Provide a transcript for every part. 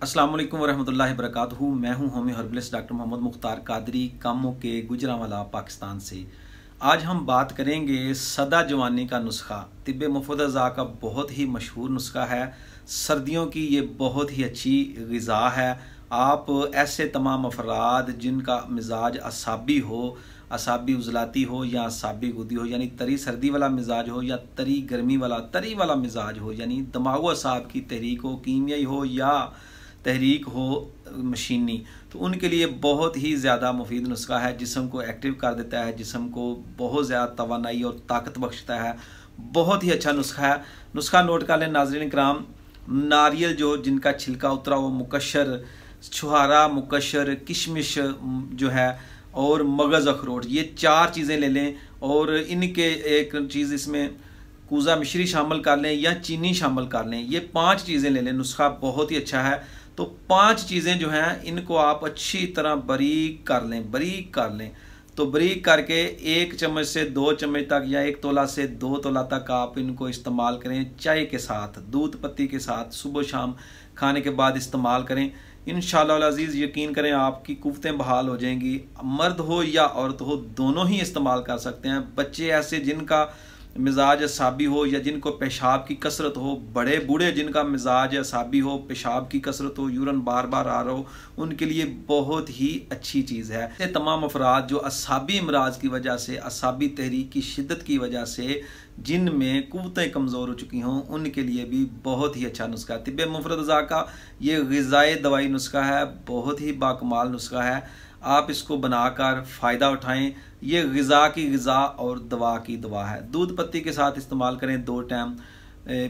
अस्सलाम वालेकुम वरहमतुल्लाहि वबरकातुहू। मैं हूं homeo herbalist doctor Mohammad Mukhtar Qadri, कामों के गुजरांवाला, पाकिस्तान से। आज हम बात करेंगे सदा जवानी का नुस्खा। तिब्ब मुफद्दज़ा का बहुत ही मशहूर नुस्खा है। सर्दियों की ये बहुत ही अच्छी ग़िज़ा है। आप ऐसे तमाम अफराद जिनका मिजाज असाबी हो, असाबी उजलाती हो या असाबी गुदी हो, यानी तरी सर्दी वाला मिजाज हो या तरी गर्मी वाला तरी वाला मिजाज हो, यानी दिमाग असाब की तहरीक हो, कीमियाई हो या तहरीक हो मशीनी, तो उनके लिए बहुत ही ज़्यादा मुफीद नुस्खा है। जिस्म को एक्टिव कर देता है, जिस्म को बहुत ज़्यादा तवानाई और ताकत बख्शता है। बहुत ही अच्छा नुस्खा है। नुस्खा नोट कर लें नाज़रीन कराम। नारियल जो जिनका छिलका उतरा वो मुकशर, छुहारा मुकशर, किशमिश जो है और मगज़ अखरोट, ये 4 चीज़ें ले लें और इनके एक चीज़ इसमें कूज़ा मिश्री शामिल कर लें या चीनी शामिल कर लें। ये 5 चीज़ें ले लें। नुस्खा बहुत ही अच्छा है। तो 5 चीज़ें जो हैं इनको आप अच्छी तरह बारीक कर लें, बारीक कर लें। तो बारीक करके 1 चम्मच से 2 चम्मच तक या 1 तोला से 2 तोला तक आप इनको इस्तेमाल करें। चाय के साथ, दूध पत्ती के साथ, सुबह शाम खाने के बाद इस्तेमाल करें। इंशाअल्लाह अज़ीज़ यकीन करें आपकी कुव्वतें बहाल हो जाएंगी। मर्द हो या औरत हो, दोनों ही इस्तेमाल कर सकते हैं। बच्चे ऐसे जिनका मिजाज असाबी हो या जिनको पेशाब की कसरत हो, बड़े बूढ़े जिनका मिजाज असाबी हो, पेशाब की कसरत हो, यूरन बार बार आ रहा हो, उनके लिए बहुत ही अच्छी चीज़ है। ये तमाम अफराद जो असाबी इमराज की वजह से, असाबी तहरीक की शिद्दत की वजह से जिनमें कुव्वतें कमज़ोर हो चुकी हों, उनके लिए भी बहुत ही अच्छा नुस्खा है। तिब्ब मुफद्दज़ा का ये ग़िज़ाई दवाई नुस्खा है, बहुत ही बाकमाल नुस्खा है। आप इसको बनाकर फ़ायदा उठाएं। ये ग़िज़ा की ग़िज़ा और दवा की दवा है। दूध पत्ती के साथ इस्तेमाल करें 2 टाइम।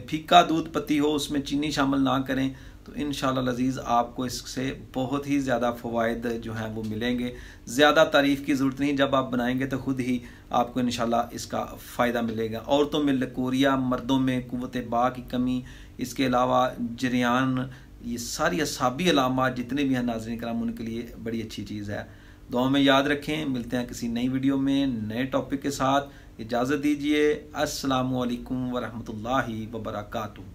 फीका दूध पत्ती हो, उसमें चीनी शामिल ना करें। तो इंशाअल्लाह अज़ीज़ आपको इससे बहुत ही ज़्यादा फ़वाइद जो हैं वो मिलेंगे। ज़्यादा तारीफ़ की ज़रूरत नहीं, जब आप बनाएंगे तो खुद ही आपको इंशाअल्लाह इसका फ़ायदा मिलेगा। औरतों में लकोरिया, मर्दों में कुव्वत बा की कमी, इसके अलावा जरियान, ये सारी असाबी अलामात जितने भी हैं नाज़रीन कराम, उनके लिए बड़ी अच्छी चीज़ है। दुआ में याद रखें। मिलते हैं किसी नई वीडियो में नए टॉपिक के साथ। इजाज़त दीजिए। अस्सलामु अलैकुम वरहमतुल्लाहि वबरकातुहू।